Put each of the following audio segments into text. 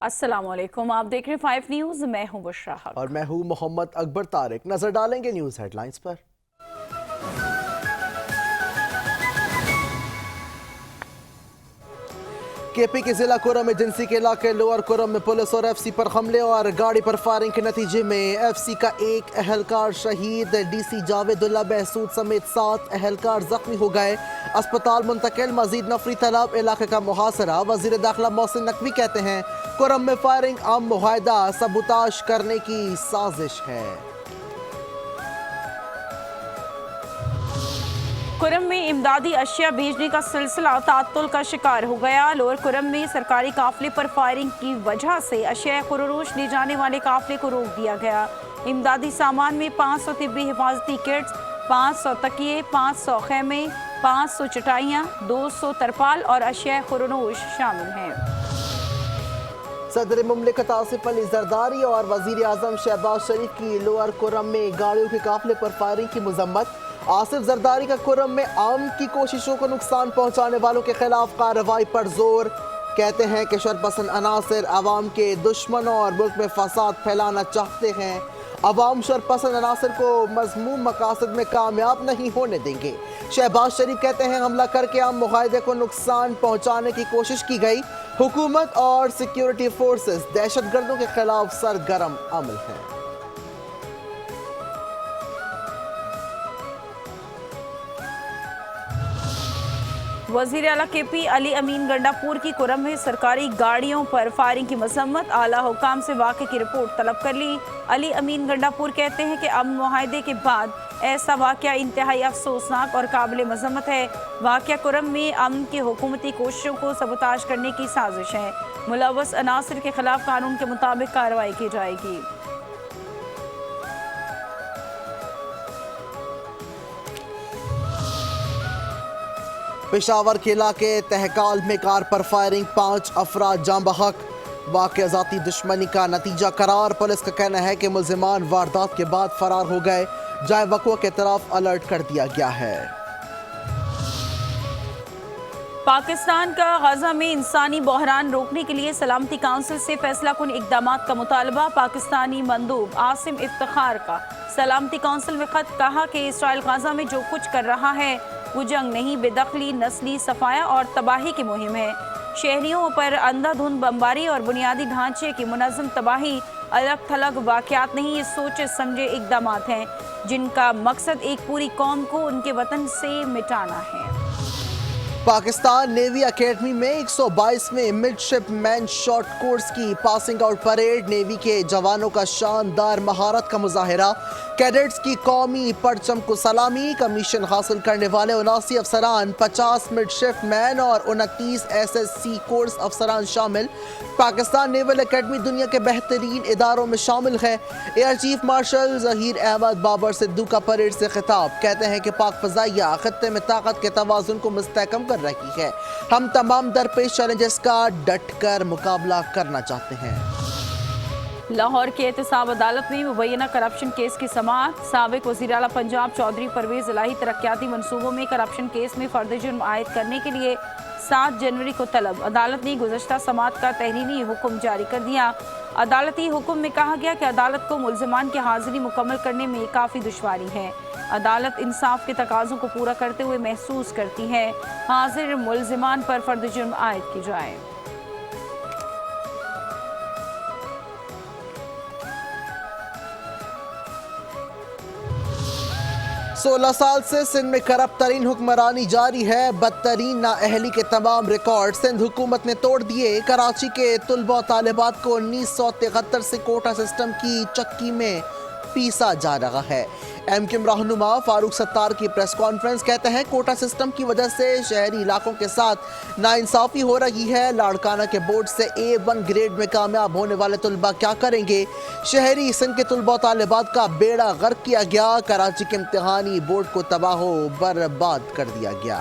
अस्सलाम वालेकुम, आप देख रहे हैं 5 न्यूज़। मैं हूं बुशरा हक और मैं हूं मोहम्मद अकबर तारिक। नजर डालेंगे न्यूज़ हेडलाइंस पर। केपी के जिला कुरम एजेंसी के इलाके लोअर कुरम में पुलिस और एफसी पर हमले और गाड़ी पर फायरिंग के नतीजे में एफसी का एक अहलकार शहीद, डीसी जावेदुल्ला बहसूद समेत 7 अहलकार जख्मी हो गए, अस्पताल मुंतकिल। मजीद नफरी तलब, इलाके का मुहासरा। वजीर दाखिला मोहसिन नकवी कहते हैं कुरम में फायरिंग आम मुआहदा सबूताश करने की साजिश है। कुरम में इमदादी अशिया भेजने का सिलसिला तातुल का शिकार हो गया। लोअर कुरम में सरकारी काफिले पर फायरिंग की वजह से अशिया खुरोश ले जाने वाले काफिले को रोक दिया गया। इमदादी सामान में 500 तिब्बी हिफाजती किट्स, 500 तकिए, 500 खेमे, 500 चटाइयाँ, 200 तरपाल और अशिया खुरोश शामिल हैं। सदर मुमलिकत आसिफ अली जरदारी और वजीर आजम शहबाज शरीफ की लोअर कुरम में गाड़ियों के काफिले पर फायरिंग की मजम्मत। आसिफ जरदारी का कुरम में आम की कोशिशों को नुकसान पहुंचाने वालों के खिलाफ कार्रवाई पर जोर। कहते हैं कि शरपसंद अनासर अवाम के दुश्मनों और मुल्क में फसाद फैलाना चाहते हैं। अवाम शरपसंद अनासर को मज़मूम मकासद में कामयाब नहीं होने देंगे। शहबाज शरीफ कहते हैं हमला करके आम मुआहदे को नुकसान पहुंचाने की कोशिश की गई। हुकूमत और सिक्योरिटी फोर्सेस दहशतगर्दों के खिलाफ सरगर्म अमल हैं। वजीर आला केपी अली अमीन गंडापुर की कुरम में सरकारी गाड़ियों पर फायरिंग की मजम्मत। आला हुकाम से वाक़े की रिपोर्ट तलब कर ली। अली अमीन गंडापुर कहते हैं कि अमन मुआहदे के बाद ऐसा वाक़या इंतहाई अफसोसनाक और काबिल मजम्मत है। वाक़या कुरम में अमन की हुकूमती कोशिशों को सबूताश करने की साजिश है। मुलव्वस अनासर के खिलाफ कानून के मुताबिक कार्रवाई की जाएगी। पेशावर के इलाके तहकाल में कार पर फायरिंग, 5 अफराद जाँ बहक। वाक़या ज़ाती दुश्मनी का नतीजा करार। पुलिस का कहना है कि मुल्ज़िमान वारदात के बाद फरार हो गए। जाए वक़्वा के तरफ अलर्ट कर दिया गया है। पाकिस्तान का गजा में इंसानी बहरान रोकने के लिए सलामती काउंसिल से फैसला कुन इक़दामात का मुतालबा। पाकिस्तानी मंदूब आसिम इफ्तिखार का सलामती काउंसिल में ख़त। कहा कि इसराइल गजा में जो कुछ कर रहा है वो जंग नहीं, बेदखली, नस्ली सफाया और तबाही की मुहिम है। शहरियों पर अंधाधुंध बमबारी और बुनियादी ढांचे की मुनज़्ज़म तबाही अलग थलग वाक़यात नहीं, ये सोचे समझे इक़दामात हैं जिनका मकसद एक पूरी कौम को उनके वतन से मिटाना है। पाकिस्तान नेवी अकेडमी में 122वें मिडशिपमैन शॉर्ट कोर्स की पासिंग आउट परेड। नेवी के जवानों का शानदार महारत का मुजाहिरा। कैडेट्स की कौमी परचम को सलामी। कमीशन हासिल करने वाले 79 अफसरान, 50 मिडशिपमैन और 29 SSC कोर्स अफसरान शामिल। पाकिस्तान नेवल अकेडमी दुनिया के बेहतरीन इदारों में शामिल है। Air chief marshal Zaheer Ahmed Babar Sidhu का परेड से खिताब। कहते हैं कि पाक फ़ज़ाइया खत्ते में ताकत के तवाज़ुन को मुस्तहकम कर रही है। हम तमाम दरपेश चैलेंजेस का डट कर मुकाबला करना चाहते हैं। लाहौर के एहतसाब अदालत में मुबैना करप्शन केस की समाअत। साबिक वज़ीर आला पंजाब चौधरी परवेज़ इलाही तरक्याती मनसूबों में करप्शन केस में फ़र्द जुर्म आयद करने के लिए 7 जनवरी को तलब। अदालत ने गुज़श्ता समाअत का तहरीरी हुक्म जारी कर दिया। अदालती हुक्म में कहा गया कि अदालत को मुल्ज़िमान की हाज़िरी मुकम्मल करने में काफ़ी दुश्वारी है। अदालत इंसाफ के तकाज़ों को पूरा करते हुए महसूस करती है हाजिर मुल्ज़िमान पर फ़र्द जुर्म आयद की जाए। सोलह साल से सिंध में करप्ट तरीन हुक्मरानी जारी है। बदतरीन नाअहली के तमाम रिकॉर्ड सिंध हुकूमत ने तोड़ दिए। कराची के तुलबा तालिबात को 1973 से कोटा सिस्टम की चक्की में पीसा जा रहा है। MKM रहनुमा फारूक सत्तार की प्रेस कॉन्फ्रेंस। कहते हैं कोटा सिस्टम की वजह से शहरी इलाकों के साथ नाइंसाफ़ी हो रही है। लाड़काना के बोर्ड से A1 ग्रेड में कामयाब होने वाले तुलबा क्या करेंगे। शहरी सिंध के तुलबा तालिबात का बेड़ा गर्क किया गया। कराची के इम्तिहानी बोर्ड को तबाह बर्बाद कर दिया गया।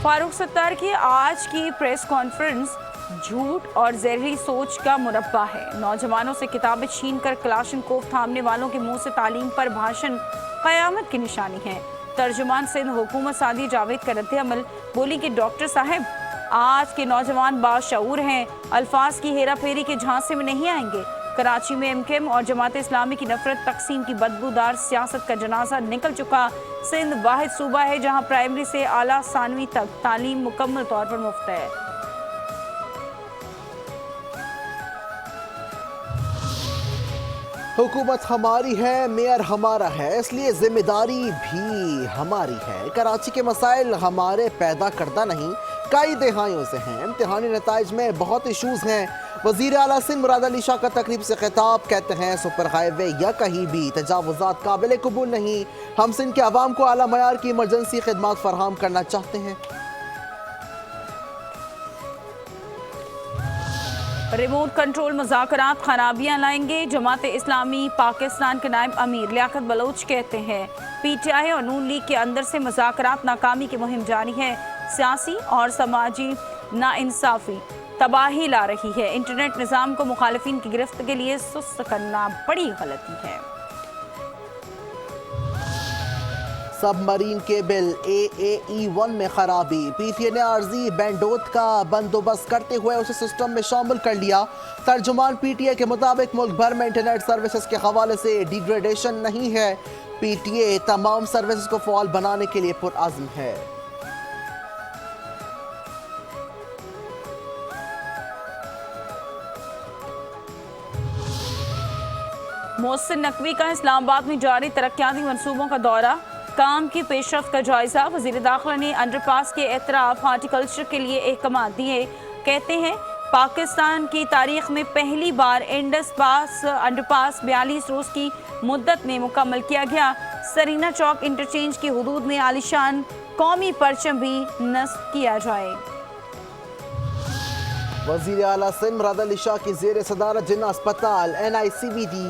फारूक सत्तार की आज की प्रेस कॉन्फ्रेंस झूठ और ज़हरी सोच का मुरब्बा है। नौजवानों से किताबें छीन कर कलाशनकोव थामने वालों के मुंह से तालीम पर भाषण क़यामत की निशानी है। तर्जुमान सिंध हुकूमत सादी जावेद का रद्द-ए-अमल, बोली कि डॉक्टर साहब आज के नौजवान बाशऊर हैं, अल्फाज की हेरा फेरी के झांसे में नहीं आएंगे। कराची में एमकेएम और जमात इस्लामी की नफरत तकसीम की बदबूदार सियासत का जनाजा निकल चुका। सिंध वाहिद सूबा है जहां प्राइमरी से आला सानवी तक तालीम मुकम्मल तौर पर मुफ्त है। हुकूमत हमारी है, मेयर हमारा है, इसलिए जिम्मेदारी भी हमारी है। कराची के मसाइल हमारे पैदा करदा नहीं, कई दहाइयों से हैं। इम्तिहानी नताइज में बहुत इशूज़ हैं। वज़ीर आला सिंध मुराद अली शाह का तकरीब से खिताब, कहते हैं सुपर हाईवे या कहीं भी तजावुज़ात काबिल कबूल नहीं। हम सिंध के अवाम को आला मयार की इमरजेंसी खिदमात फराहम करना चाहते हैं। रिमोट कंट्रोल मुज़ाकरात खराबियां लाएंगे, जमात इस्लामी पाकिस्तान के नायब अमीर लियाकत बलोच कहते हैं। पीटीआई और नून लीग के अंदर से मुज़ाकरात नाकामी की मुहिम जारी है। सियासी और समाजी नाइंसाफ़ी तबाही ला रही है। इंटरनेट निज़ाम को मुखालिफिन की गिरफ्त के लिए सुस्त करना बड़ी गलती है। सबमरीन केबल AAE-1 में खराबी, पीटीए ने आर्जी बैंडोत का बंदोबस्त करते हुए उसे सिस्टम में शामिल कर लिया। तर्जुमान पीटीए के मुताबिक मुल्क भर में इंटरनेट सर्विसेज के हवाले से डिग्रेडेशन नहीं है। पीटीए तमाम सर्विसेज को फ़ाल बनाने के लिए पुरअज़्म है। मोहसिन नकवी का इस्लामाबाद में जारी तरक्याती मनसूबों का दौरा, काम की पेशरफ्त का जायजा। वज़ीर दाखिला ने अंडरपास के एतराफ़ हार्टिकल्चर के लिए अहकाम दिए। कहते हैं पाकिस्तान की तारीख में पहली बार इंडस पास अंडरपास 42 रोज़ की मुद्दत में मुकम्मल किया गया। सरीना चौक इंटरचेंज की हुदूद में आलिशान कौमी परचम भी नस्ब किया जाए। वज़ीर आला सिंध मुराद अली शाह की ज़ेर सदारत जिन्ना अस्पताल NICVD-NICH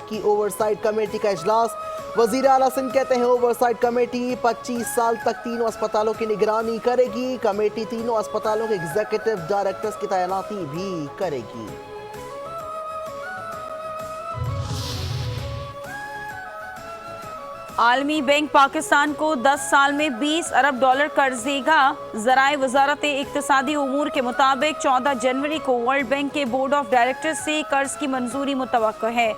की ओवरसाइट कमेटी का इजलास। वज़ीर आला सिंध कहते हैं ओवरसाइट कमेटी 25 साल तक तीनों अस्पतालों की निगरानी करेगी। कमेटी तीनों अस्पतालों के एग्जीक्यूटिव डायरेक्टर्स की तैनाती भी करेगी। आलमी बैंक पाकिस्तान को 10 साल में $20 अरब कर्ज देगा। ज़राए वज़ारत इक़्तिसादी उमूर के मुताबिक 14 जनवरी को वर्ल्ड बैंक के बोर्ड ऑफ डायरेक्टर्स से कर्ज की मंजूरी मुतवक्को है।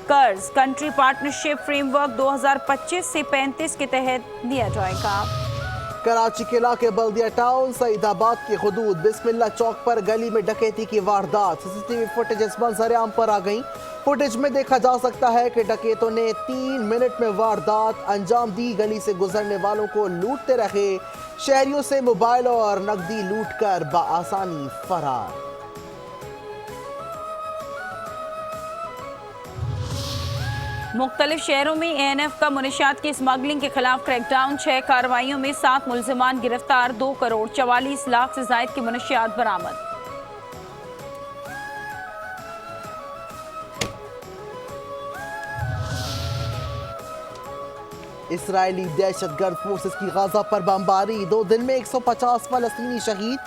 कर्ज कंट्री पार्टनरशिप फ्रेमवर्क 2025 से 35 के तहत दिया जाएगा। कराची के इलाके बल्दिया टाउन सईदाबाद की हुदूद बिस्मिल्ला चौक पर गली में डकैती की वारदात, सीसीटीवी फुटेज मंजर आम पर आ गई। फुटेज में देखा जा सकता है कि डकैतों ने 3 मिनट में वारदात अंजाम दी। गली से गुजरने वालों को लूटते रहे। शहरियों से मोबाइल और नकदी लूट कर बआसानी फरार। मुख्तलिफ शहरों में ANF का मुनशियात की स्मगलिंग के खिलाफ क्रैकडाउन। 6 कार्रवाइयों में 7 मुल्जिमान गिरफ्तार। 2 करोड़ 44 लाख से जायद की मुनशियात बरामद। इसराइली दहशतगर्द फोर्सेस की गाजा पर बमबारी। 2 दिन में 150 फलस्तीनी शहीद।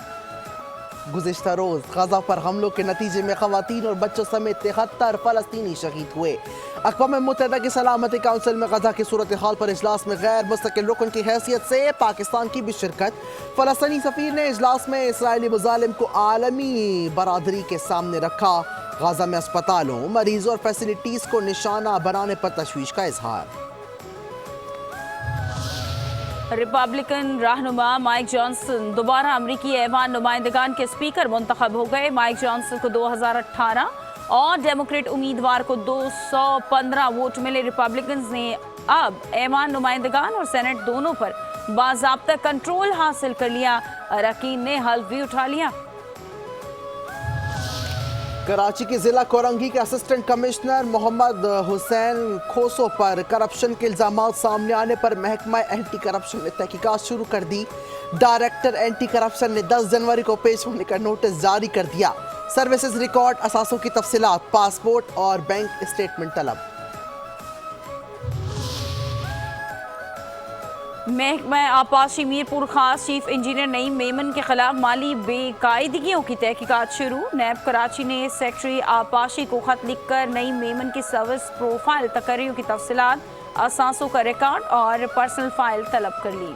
गुज़िश्ता रोज गाजा पर हमलों के नतीजे में खवातीन और बच्चों समेत 73 फलस्तीनी शहीद हुए। अक़वाम मुत्तहिदा की सलामती काउंसिल में गजा की सूरत हाल पर इजलास में गैर मुस्तकिल रुकन की हैसियत से पाकिस्तान की भी शिरकत। फलस्तीनी सफ़ीर ने इजलास में इसराइली मुजालिम को आलमी बरादरी के सामने रखा। गाजा में अस्पतालों, मरीजों और फैसिलिटीज़ को निशाना बनाने पर तशवीश का इजहार। रिपब्लिकन रहनुमा माइक जॉनसन दोबारा अमरीकी ऐवान नुमाइंदगान के स्पीकर मुंतखब हो गए। माइक जॉनसन को 2018 और डेमोक्रेट उम्मीदवार को 215 वोट मिले। रिपब्लिकन ने अब ऐवान नुमाइंदगान और सेनेट दोनों पर बाज़ाब्ता कंट्रोल हासिल कर लिया। अरकान ने हल्फ भी उठा लिया। कराची के जिला कोरंगी के असिस्टेंट कमिश्नर मोहम्मद हुसैन खोसो पर करप्शन के इल्जामात सामने आने पर महकमा एंटी करप्शन ने तहकीकात शुरू कर दी। डायरेक्टर एंटी करप्शन ने 10 जनवरी को पेश होने का नोटिस जारी कर दिया। सर्विसेज रिकॉर्ड, असासों की तफसीलात, पासपोर्ट और बैंक स्टेटमेंट तलब। महकमा आपाशी मीरपुर खास चीफ इंजीनियर नईम मेमन के खिलाफ माली बेकायदगियों की तहकीकात शुरू। नैब कराची ने सेक्रेटरी आपाशी को खत लिखकर नईम मेमन की सर्विस प्रोफाइल, तकर्रियों की तफसीलात, असासों का रिकॉर्ड और पर्सनल फाइल तलब कर ली।